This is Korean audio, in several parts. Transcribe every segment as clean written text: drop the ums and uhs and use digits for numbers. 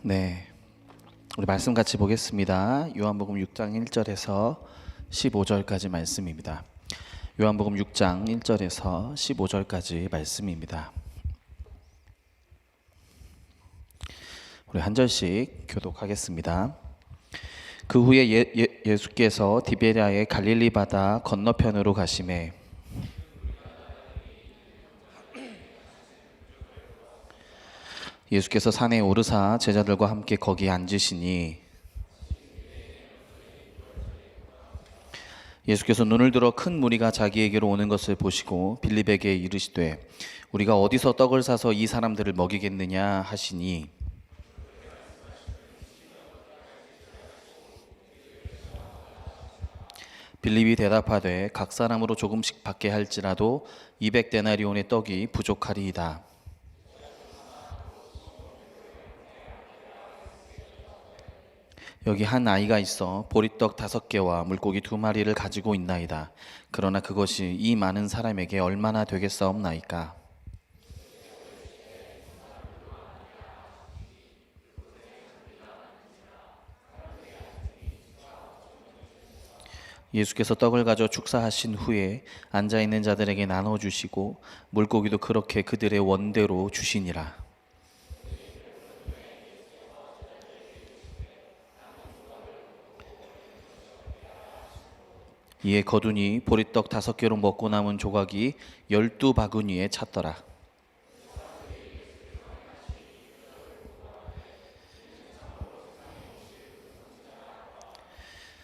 네, 우리 말씀 같이 보겠습니다. 요한복음 6장 1절에서 15절까지 말씀입니다. 요한복음 6장 1절에서 15절까지 말씀입니다. 우리 한 절씩 교독하겠습니다. 그 후에 예수께서 디베랴의 갈릴리 바다 건너편으로 가시매 예수께서 산에 오르사 제자들과 함께 거기 앉으시니 예수께서 눈을 들어 큰 무리가 자기에게로 오는 것을 보시고 빌립에게 이르시되 우리가 어디서 떡을 사서 이 사람들을 먹이겠느냐 하시니 빌립이 대답하되 각 사람으로 조금씩 받게 할지라도 200데나리온의 떡이 부족하리이다. 여기 한 아이가 있어 보리떡 5개와 물고기 2마리를 가지고 있나이다. 그러나 그것이 이 많은 사람에게 얼마나 되겠사옵나이까. 예수께서 떡을 가져 축사하신 후에 앉아있는 자들에게 나눠주시고 물고기도 그렇게 그들의 원대로 주시니라. 이에 거두니 보리떡 5개로 먹고 남은 조각이 12바구니에 찼더라.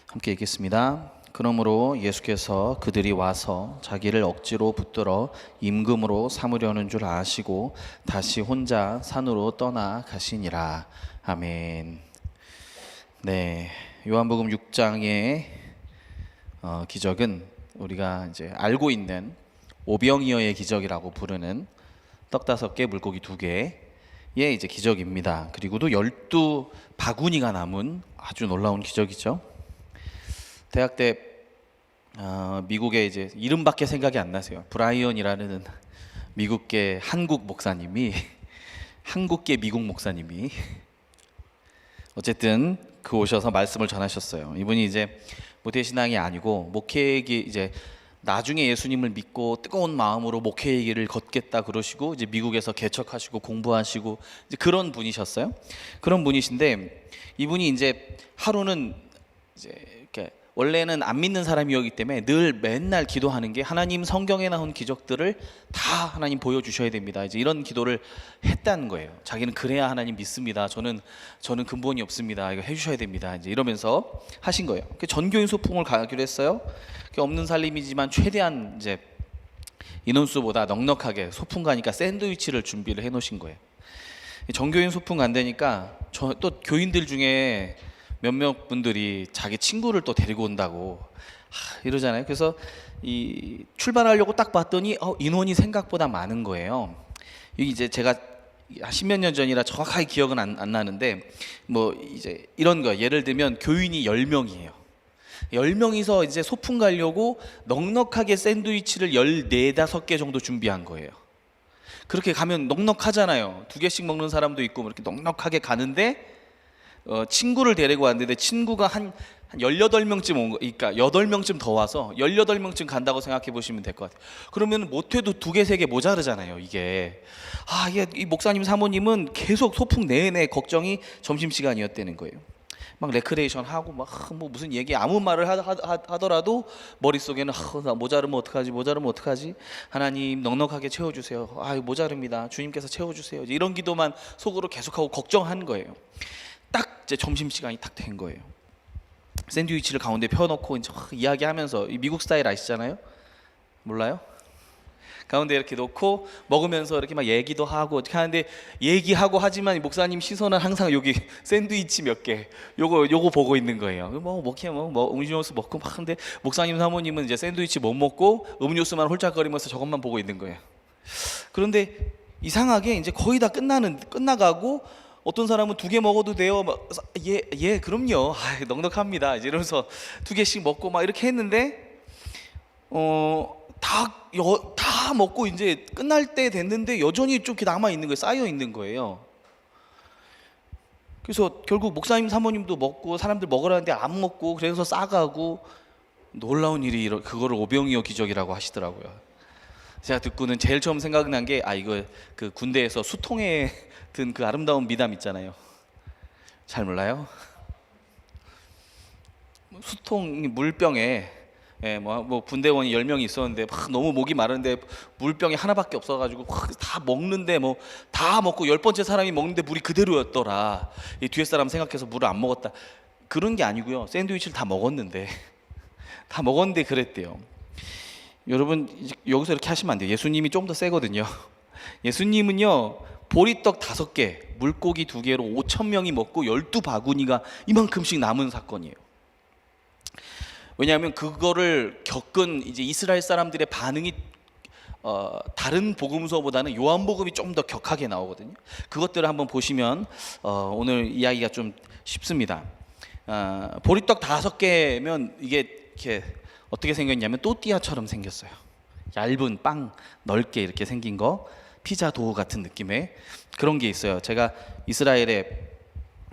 함께 읽겠습니다. 그러므로 예수께서 그들이 와서 자기를 억지로 붙들어 임금으로 삼으려는 줄 아시고 다시 혼자 산으로 떠나 가시니라. 아멘. 네, 요한복음 6장의 기적은 우리가 이제 알고 있는 오병이어의 기적이라고 부르는 떡 5개, 물고기 2개의 이제 기적입니다. 그리고도 12바구니가 남은 아주 놀라운 기적이죠. 대학 때 미국의 이제 이름밖에 생각이 안 나세요. 브라이언이라는 미국계 한국 목사님이 한국계 미국 목사님이 어쨌든 오셔서 말씀을 전하셨어요. 이분이 이제 모태신앙이 아니고 목회기 이제 나중에 예수님을 믿고 뜨거운 마음으로 목회의 길을 걷겠다 그러시고 이제 미국에서 개척하시고 공부하시고 이제 그런 분이셨어요. 그런 분이신데 이분이 이제 하루는 이제 이렇게 원래는 안 믿는 사람이었기 때문에 늘 맨날 기도하는 게 하나님 성경에 나온 기적들을 다 하나님 보여주셔야 됩니다. 이제 이런 기도를 했다는 거예요. 자기는 그래야 하나님 믿습니다. 저는 근본이 없습니다. 이거 해주셔야 됩니다. 이제 이러면서 하신 거예요. 전교인 소풍을 가기로 했어요. 없는 살림이지만 최대한 이제 인원수보다 넉넉하게 소풍 가니까 샌드위치를 준비를 해놓으신 거예요. 전교인 소풍 간다니까 또 교인들 중에 몇몇 분들이 자기 친구를 또 데리고 온다고 이러잖아요. 그래서 이 출발하려고 딱 봤더니 인원이 생각보다 많은 거예요. 여기 이제 제가 10몇 년 전이라 정확하게 기억은 안 나는데 뭐 이제 이런 거예요. 예를 들면 교인이 10명이에요. 10명이서 이제 소풍 가려고 넉넉하게 샌드위치를 14, 5개 정도 준비한 거예요. 그렇게 가면 넉넉하잖아요. 2개씩 먹는 사람도 있고 이렇게 넉넉하게 가는데 친구를 데리고 왔는데 친구가 한 18명쯤 온 거, 그러니까 8명쯤 더 와서 18명쯤 간다고 생각해 보시면 될 것 같아요. 그러면 못해도 2개, 3개 모자르잖아요, 이게. 이 목사님 사모님은 계속 소풍 내내 걱정이 점심시간이었다는 거예요. 막 레크레이션 하고 막 뭐 무슨 얘기 아무 말을 하더라도 머릿속에는 나 모자르면 어떡하지? 하나님 넉넉하게 채워주세요. 모자릅니다. 주님께서 채워주세요. 이런 기도만 속으로 계속하고 걱정한 거예요. 딱 이제 점심시간이 딱 된 거예요. 샌드위치를 가운데 펴놓고 이제 이야기하면서 미국 스타일 아시잖아요? 몰라요? 가운데 이렇게 놓고 먹으면서 이렇게 막 얘기도 하고 어떻게 하는데 얘기하고 하지만 목사님 시선은 항상 여기 샌드위치 몇 개 요거 보고 있는 거예요. 뭐 음료수 먹고 막 하는데 목사님 사모님은 이제 샌드위치 못 먹고 음료수만 홀짝거리면서 저것만 보고 있는 거예요. 그런데 이상하게 이제 거의 다 끝나가고 어떤 사람은 2개 먹어도 돼요. 예, 그럼요. 넉넉합니다. 이제 이러면서 2개씩 먹고 막 이렇게 했는데, 다 먹고 이제 끝날 때 됐는데 여전히 좀 이렇게 남아 있는 거예요. 쌓여 있는 거예요. 그래서 결국 목사님 사모님도 먹고 사람들 먹으라는데 안 먹고 그래서 싸가고 놀라운 일이 그거를 오병이어 기적이라고 하시더라고요. 제가 듣고는 제일 처음 생각난 게 이거 그 군대에서 수통에 든 그 아름다운 미담 있잖아요. 잘 몰라요? 수통 물병에 뭐 군대원이 10명이 있었는데 막 너무 목이 마른데 물병이 하나밖에 없어가지고 다 먹는데 뭐 다 먹고 10번째 사람이 먹는데 물이 그대로였더라. 이 뒤에 사람 생각해서 물을 안 먹었다. 그런 게 아니고요. 샌드위치를 다 먹었는데 그랬대요. 여러분 여기서 이렇게 하시면 안 돼요. 예수님이 좀 더 세거든요. 예수님은요 보리떡 5개, 물고기 2개로 5,000명이 먹고 12바구니가 이만큼씩 남은 사건이에요. 왜냐하면 그거를 겪은 이제 이스라엘 사람들의 반응이 다른 복음서보다는 요한복음이 좀 더 격하게 나오거든요. 그것들을 한번 보시면 오늘 이야기가 좀 쉽습니다. 보리떡 5개면 이게 이렇게 어떻게 생겼냐면 또띠아처럼 생겼어요. 얇은 빵 넓게 이렇게 생긴 거, 피자 도우 같은 느낌의 그런 게 있어요. 제가 이스라엘에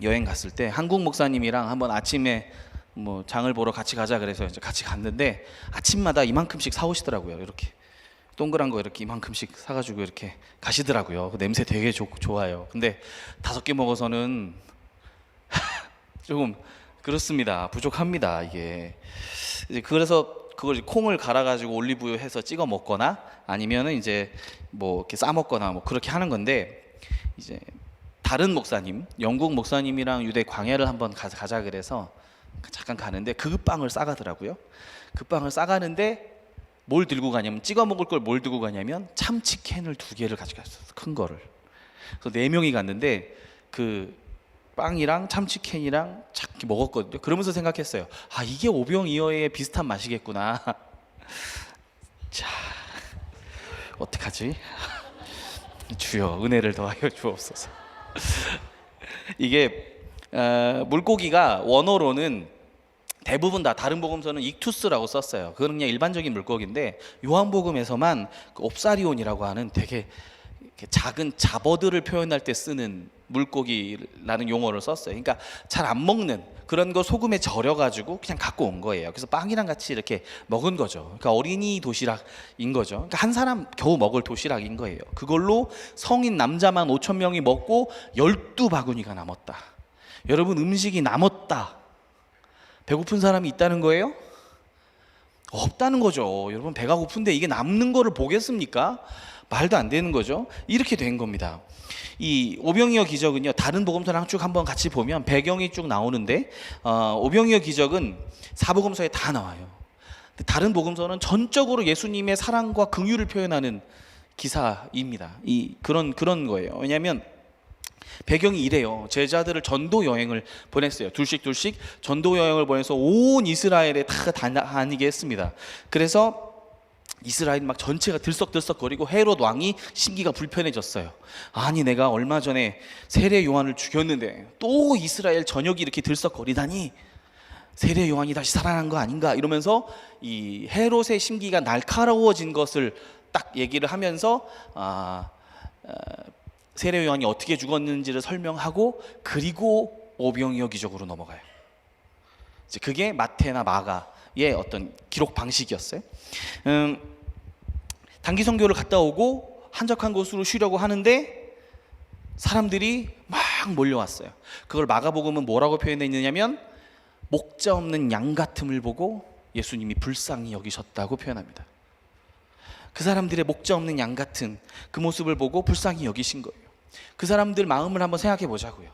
여행 갔을 때 한국 목사님이랑 한번 아침에 뭐 장을 보러 같이 가자 그래서 이제 같이 갔는데 아침마다 이만큼씩 사오시더라고요. 이렇게 동그란 거 이렇게 이만큼씩 사가지고 이렇게 가시더라고요. 그 냄새 되게 좋아요. 근데 5개 먹어서는 조금 그렇습니다. 부족합니다. 이게 이제 그래서 그걸 콩을 갈아가지고 올리브유 해서 찍어 먹거나 아니면은 이제 뭐 이렇게 싸 먹거나 뭐 그렇게 하는 건데 이제 다른 목사님, 영국 목사님이랑 유대 광야를 한번 가자 그래서 잠깐 가는데 그 빵을 싸가더라고요. 그 빵을 싸가는데 뭘 들고 가냐면 찍어 먹을 걸 뭘 들고 가냐면 참치캔을 2개를 가져갔어요. 큰 거를. 그래서 4명이 갔는데 그 빵이랑 참치캔이랑 착 먹었거든요. 그러면서 생각했어요. 이게 오병이어의 비슷한 맛이겠구나. 자, 어떡하지? 주여 은혜를 더하여 주옵소서. 이게 물고기가 원어로는 대부분 다 다른 복음서는 익투스라고 썼어요. 그건 그냥 일반적인 물고기인데 요한복음에서만 그 옵사리온이라고 하는 되게 작은 잡어들을 표현할 때 쓰는 물고기라는 용어를 썼어요. 그러니까 잘 안 먹는 그런 거 소금에 절여가지고 그냥 갖고 온 거예요. 그래서 빵이랑 같이 이렇게 먹은 거죠. 그러니까 어린이 도시락인 거죠. 그러니까 한 사람 겨우 먹을 도시락인 거예요. 그걸로 성인 남자만 5,000명이 먹고 12바구니가 남았다. 여러분 음식이 남았다. 배고픈 사람이 있다는 거예요? 없다는 거죠. 여러분 배가 고픈데 이게 남는 거를 보겠습니까? 말도 안 되는 거죠. 이렇게 된 겁니다. 이 오병이어 기적은요 다른 복음서랑 쭉 한번 같이 보면 배경이 쭉 나오는데 오병이어 기적은 사복음서에 다 나와요. 다른 복음서는 전적으로 예수님의 사랑과 긍휼을 표현하는 기사입니다. 그런 거예요. 왜냐하면 배경이 이래요. 제자들을 전도 여행을 보냈어요. 둘씩 전도 여행을 보내서 온 이스라엘에 다 다니게 했습니다. 그래서 이스라엘 막 전체가 들썩들썩거리고 헤롯 왕이 심기가 불편해졌어요. 아니 내가 얼마 전에 세례 요한을 죽였는데 또 이스라엘 전역이 이렇게 들썩거리다니 세례 요한이 다시 살아난 거 아닌가 이러면서 이 헤롯의 심기가 날카로워진 것을 딱 얘기를 하면서 세례 요한이 어떻게 죽었는지를 설명하고 그리고 오병이어 기적으로 넘어가요. 이제 그게 마태나 마가의 어떤 기록 방식이었어요. 단기 선교를 갔다 오고 한적한 곳으로 쉬려고 하는데 사람들이 막 몰려왔어요. 그걸 마가복음은 뭐라고 표현했느냐면 목자 없는 양 같음을 보고 예수님이 불쌍히 여기셨다고 표현합니다. 그 사람들의 목자 없는 양 같은 그 모습을 보고 불쌍히 여기신 거예요. 그 사람들 마음을 한번 생각해 보자고요.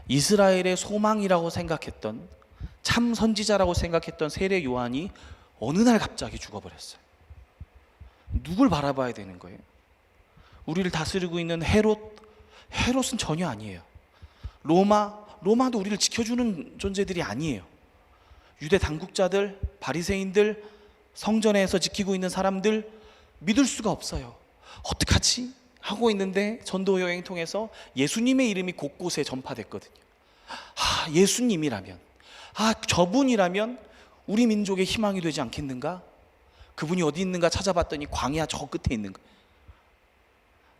이스라엘의 소망이라고 생각했던 참 선지자라고 생각했던 세례 요한이 어느 날 갑자기 죽어버렸어요. 누굴 바라봐야 되는 거예요? 우리를 다스리고 있는 헤롯은 전혀 아니에요. 로마도 우리를 지켜주는 존재들이 아니에요. 유대 당국자들, 바리새인들, 성전에서 지키고 있는 사람들 믿을 수가 없어요. 어떡하지? 하고 있는데 전도 여행 통해서 예수님의 이름이 곳곳에 전파됐거든요. 예수님이라면, 저분이라면 우리 민족의 희망이 되지 않겠는가? 그분이 어디 있는가 찾아봤더니 광야 저 끝에 있는 거예요.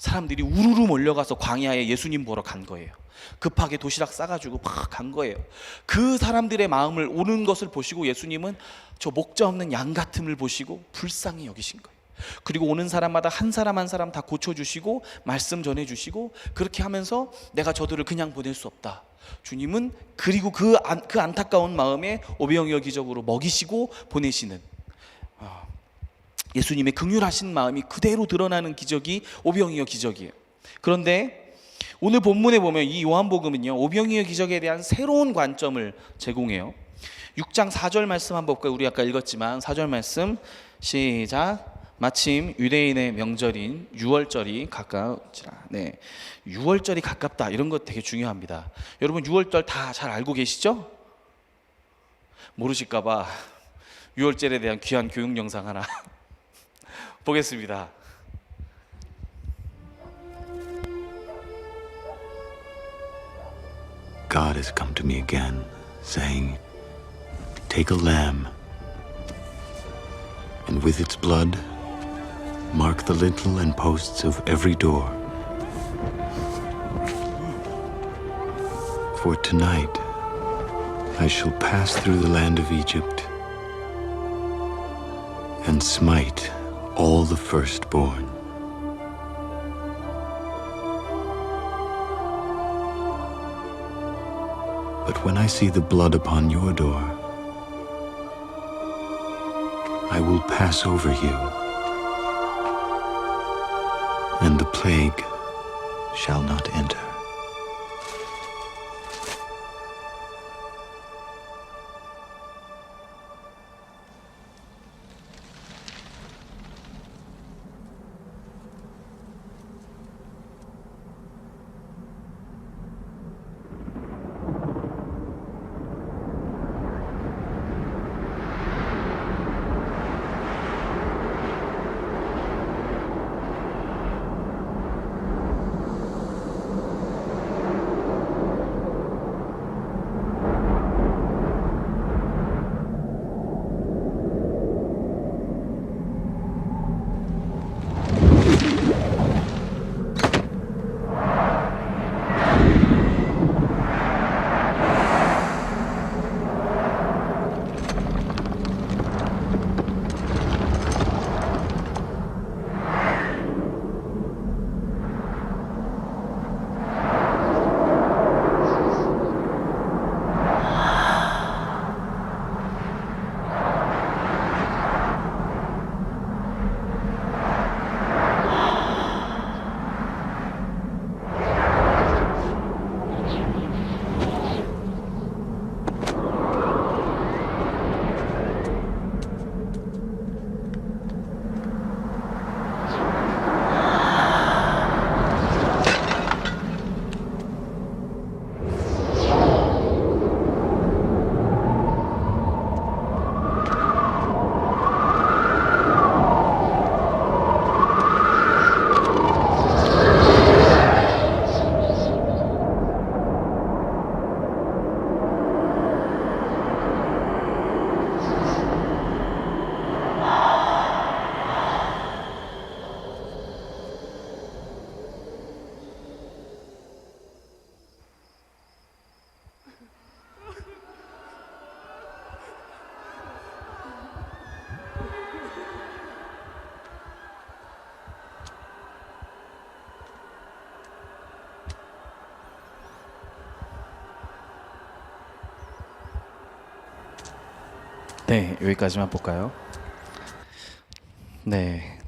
사람들이 우르르 몰려가서 광야에 예수님 보러 간 거예요. 급하게 도시락 싸가지고 막 간 거예요. 그 사람들의 마음을 오는 것을 보시고 예수님은 저 목자 없는 양 같음을 보시고 불쌍히 여기신 거예요. 그리고 오는 사람마다 한 사람 한 사람 다 고쳐주시고 말씀 전해주시고, 그렇게 하면서 내가 저들을 그냥 보낼 수 없다. 주님은 그리고 그 안타까운 마음에 오병이어 기적으로 먹이시고 보내시는 예수님의 긍휼하신 마음이 그대로 드러나는 기적이 오병이어 기적이에요. 그런데 오늘 본문에 보면 이 요한복음은요, 오병이어 기적에 대한 새로운 관점을 제공해요. 6장 4절 말씀 한번 볼까요? 우리 아까 읽었지만 4절 말씀 시작. 마침 유대인의 명절인 유월절이 가까우니라. 네, 유월절이 가깝다, 이런 것 되게 중요합니다. 여러분 유월절 다 잘 알고 계시죠? 모르실까봐 유월절에 대한 귀한 교육 영상 하나 보겠습니다. God has come to me again, saying, "Take a lamb, and with its blood, mark the lintel and posts of every door. For tonight I shall pass through the land of Egypt and smite all the firstborn. But when I see the blood upon your door, I will pass over you, and the plague shall not enter." 네, 여기까지만 볼까요? 네,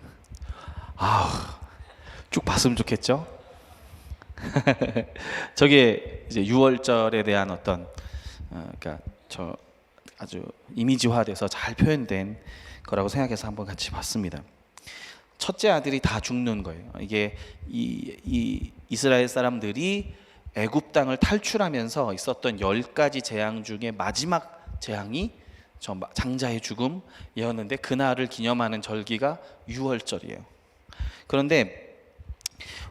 쭉 봤으면 좋겠죠? 저게 이제 유월절에 대한 어떤 그러니까 저 아주 이미지화돼서 잘 표현된 거라고 생각해서 한번 같이 봤습니다. 첫째 아들이 다 죽는 거예요. 이게 이 이스라엘 사람들이 애굽 땅을 탈출하면서 있었던 10가지 재앙 중에 마지막 재앙이 저 장자의 죽음이었는데, 그날을 기념하는 절기가 유월절이에요. 그런데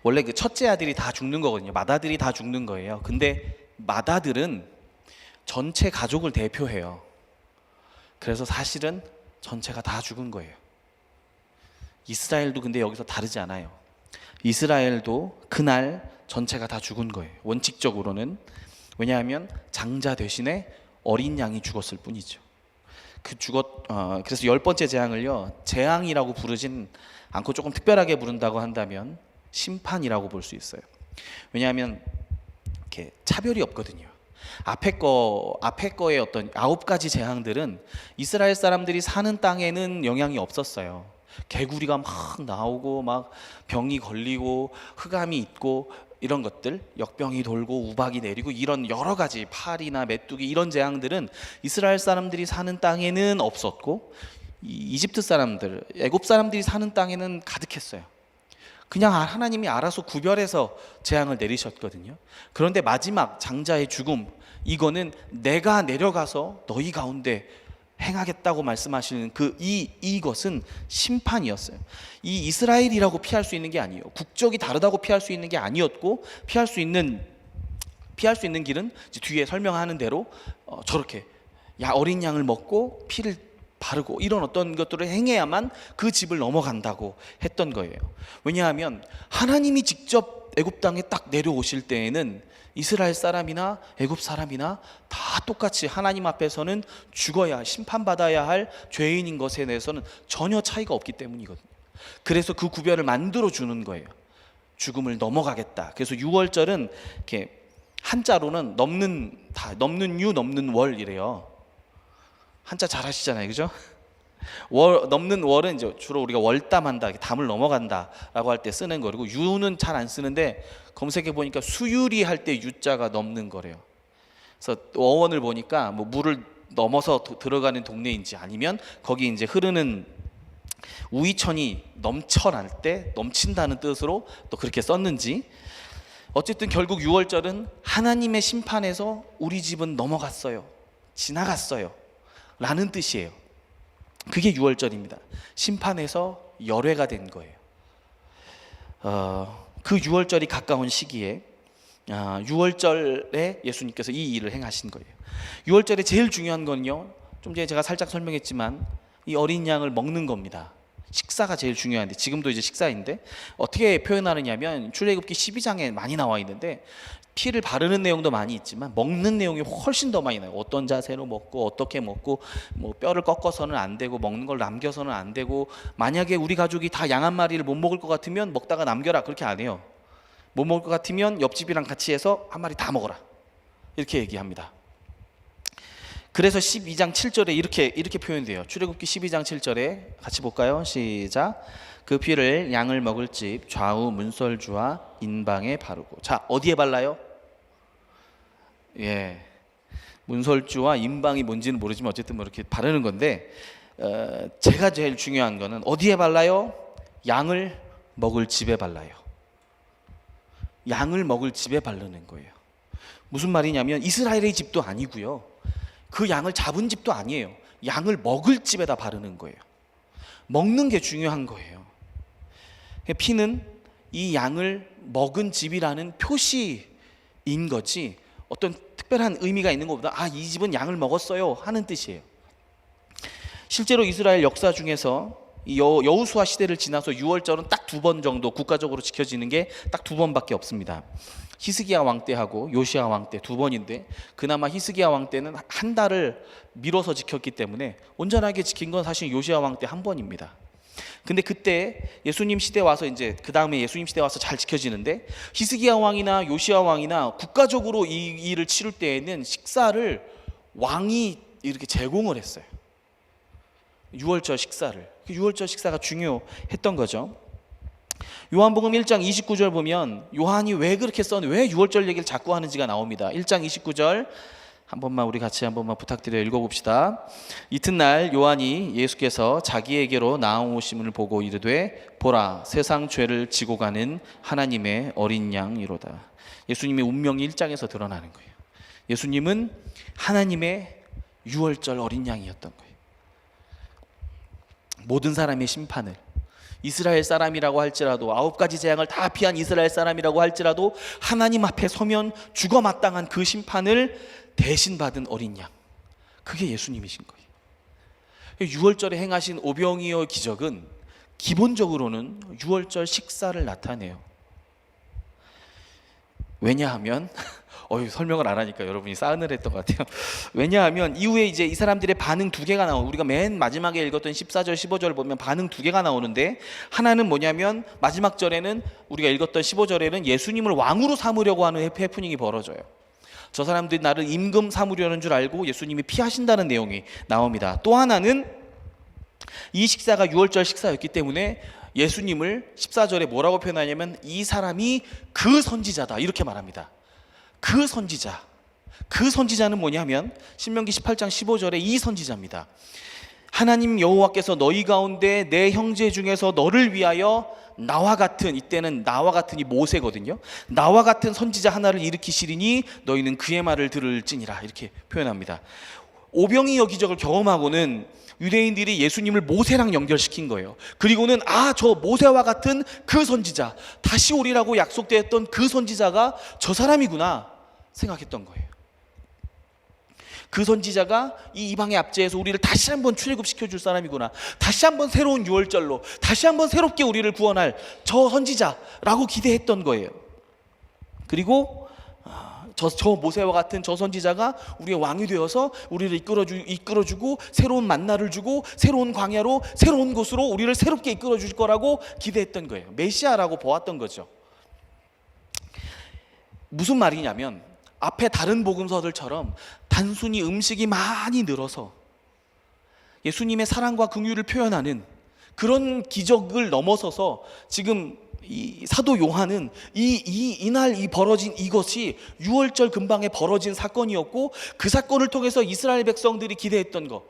원래 그 첫째 아들이 다 죽는 거거든요. 맏아들이 다 죽는 거예요. 근데 맏아들은 전체 가족을 대표해요. 그래서 사실은 전체가 다 죽은 거예요. 이스라엘도 근데 여기서 다르지 않아요. 이스라엘도 그날 전체가 다 죽은 거예요. 원칙적으로는. 왜냐하면 장자 대신에 어린 양이 죽었을 뿐이죠. 그래서 10번째 재앙을요, 재앙이라고 부르진 않고 조금 특별하게 부른다고 한다면 심판이라고 볼 수 있어요. 왜냐하면 이렇게 차별이 없거든요. 앞에 거의 어떤 9가지 재앙들은 이스라엘 사람들이 사는 땅에는 영향이 없었어요. 개구리가 막 나오고 막 병이 걸리고 흑암이 있고 이런 것들, 역병이 돌고 우박이 내리고 이런 여러 가지 파리나 메뚜기 이런 재앙들은 이스라엘 사람들이 사는 땅에는 없었고 이집트 사람들, 애굽 사람들이 사는 땅에는 가득했어요. 그냥 하나님이 알아서 구별해서 재앙을 내리셨거든요. 그런데 마지막 장자의 죽음, 이거는 내가 내려가서 너희 가운데 행하겠다고 말씀하시는 이것은 심판이었어요. 이 이스라엘이라고 피할 수 있는 게 아니에요. 국적이 다르다고 피할 수 있는 게 아니었고, 피할 수 있는 길은 뒤에 설명하는 대로 저렇게 어린 양을 먹고 피를 바르고 이런 어떤 것들을 행해야만 그 집을 넘어간다고 했던 거예요. 왜냐하면 하나님이 직접 애굽 땅에 딱 내려오실 때에는 이스라엘 사람이나 애굽 사람이나 다 똑같이 하나님 앞에서는 죽어야, 심판받아야 할 죄인인 것에 대해서는 전혀 차이가 없기 때문이거든요. 그래서 그 구별을 만들어 주는 거예요. 죽음을 넘어가겠다. 그래서 6월절은 이렇게 한자로는 넘는 유 넘는 월이래요. 한자 잘 하시잖아요, 그죠? 넘는 월은 이제 주로 우리가 월담한다, 담을 넘어간다라고 할 때 쓰는 거고, 유는 잘 안 쓰는데 검색해 보니까 수유리 할 때 유자가 넘는 거래요. 그래서 어원을 보니까 뭐 물을 넘어서 들어가는 동네인지 아니면 거기 이제 흐르는 우이천이 넘쳐날 때 넘친다는 뜻으로 또 그렇게 썼는지, 어쨌든 결국 6월절은 하나님의 심판에서 우리 집은 넘어갔어요, 지나갔어요 라는 뜻이에요. 그게 6월절입니다. 심판에서 열회가 된 거예요. 그 6월절이 가까운 시기에 6월절에 예수님께서 이 일을 행하신 거예요. 6월절에 제일 중요한 건요, 좀 전에 제가 살짝 설명했지만 이 어린 양을 먹는 겁니다. 식사가 제일 중요한데, 지금도 이제 식사인데 어떻게 표현하느냐면 출애굽기 12장에 많이 나와 있는데, 피를 바르는 내용도 많이 있지만 먹는 내용이 훨씬 더 많이 나요. 어떤 자세로 먹고 어떻게 먹고, 뭐 뼈를 꺾어서는 안 되고 먹는 걸 남겨서는 안 되고, 만약에 우리 가족이 다 양 한 마리를 못 먹을 것 같으면 먹다가 남겨라, 그렇게 안 해요. 못 먹을 것 같으면 옆집이랑 같이 해서 한 마리 다 먹어라, 이렇게 얘기합니다. 그래서 12장 7절에 이렇게 표현돼요. 출애굽기 12장 7절에 같이 볼까요? 시작. 그 피를 양을 먹을 집 좌우 문설주와 인방에 바르고. 자, 어디에 발라요? 문설주와 인방이 뭔지는 모르지만 어쨌든 뭐 이렇게 바르는 건데, 제가 제일 중요한 거는 어디에 발라요? 양을 먹을 집에 발라요. 양을 먹을 집에 바르는 거예요. 무슨 말이냐면 이스라엘의 집도 아니고요, 그 양을 잡은 집도 아니에요. 양을 먹을 집에다 바르는 거예요. 먹는 게 중요한 거예요. 피는 이 양을 먹은 집이라는 표시인 거지 어떤 특별한 의미가 있는 것보다 이 집은 양을 먹었어요 하는 뜻이에요. 실제로 이스라엘 역사 중에서 여호수아 시대를 지나서 6월절은 딱 2번 정도 국가적으로 지켜지는 게 딱 2번밖에 없습니다. 히스기야 왕 때하고 요시야 왕 때 2번인데, 그나마 히스기야 왕 때는 한 달을 미뤄서 지켰기 때문에 온전하게 지킨 건 사실 요시야 왕 때 1번입니다. 근데 그때 예수님 시대 와서 이제 그 다음에 예수님 시대 와서 잘 지켜지는데, 히스기야 왕이나 요시야 왕이나 국가적으로 이 일을 치를 때에는 식사를 왕이 이렇게 제공을 했어요. 6월절 식사를. 6월절 식사가 중요했던 거죠. 요한복음 1장 29절 보면 요한이 왜 6월절 얘기를 자꾸 하는지가 나옵니다. 1장 29절 한 번만 우리 같이 한 번만 부탁드려 읽어봅시다. 이튿날 요한이 예수께서 자기에게로 나오심을 보고 이르되, 보라, 세상 죄를 지고 가는 하나님의 어린 양이로다. 예수님의 운명이 1장에서 드러나는 거예요. 예수님은 하나님의 6월절 어린 양이었던 거예요. 모든 사람의 심판을, 이스라엘 사람이라고 할지라도 9가지 재앙을 다 피한 이스라엘 사람이라고 할지라도 하나님 앞에 서면 죽어 마땅한 그 심판을 대신 받은 어린 양, 그게 예수님이신 거예요. 6월절에 행하신 오병이어 기적은 기본적으로는 6월절 식사를 나타내요. 왜냐하면 설명을 안 하니까 여러분이 싸늘했던 것 같아요. 왜냐하면 이후에 이제 이 사람들의 반응 두 개가 나오고, 우리가 맨 마지막에 읽었던 14절 15절을 보면 반응 두 개가 나오는데, 하나는 뭐냐면 마지막 절에는 우리가 읽었던 15절에는 예수님을 왕으로 삼으려고 하는 해프닝이 벌어져요. 저 사람들이 나를 임금 삼으려는 줄 알고 예수님이 피하신다는 내용이 나옵니다. 또 하나는 이 식사가 유월절 식사였기 때문에 예수님을 14절에 뭐라고 표현하냐면 이 사람이 그 선지자다 이렇게 말합니다. 그 선지자. 그 선지자는 뭐냐면 신명기 18장 15절에 이 선지자입니다. 하나님 여호와께서 너희 가운데 내 형제 중에서 너를 위하여 나와 같은, 이때는 나와 같은이 모세거든요. 나와 같은 선지자 하나를 일으키시리니 너희는 그의 말을 들을지니라 이렇게 표현합니다. 오병이어 기적을 경험하고는 유대인들이 예수님을 모세랑 연결시킨 거예요. 그리고는 저 모세와 같은 그 선지자, 다시 오리라고 약속되었던 그 선지자가 저 사람이구나 생각했던 거예요. 그 선지자가 이 이방의 압제에서 우리를 다시 한번 출애굽시켜 줄 사람이구나, 다시 한번 새로운 유월절로 다시 한번 새롭게 우리를 구원할 저 선지자라고 기대했던 거예요. 그리고 저 모세와 같은 저 선지자가 우리의 왕이 되어서 우리를 이끌어주고 새로운 만나를 주고 새로운 광야로 새로운 곳으로 우리를 새롭게 이끌어 주실 거라고 기대했던 거예요. 메시아라고 보았던 거죠. 무슨 말이냐면 앞에 다른 복음서들처럼 단순히 음식이 많이 늘어서 예수님의 사랑과 긍휼을 표현하는 그런 기적을 넘어서서 지금 이 사도 요한은 이날 벌어진 이것이 유월절 근방에 벌어진 사건이었고, 그 사건을 통해서 이스라엘 백성들이 기대했던 것,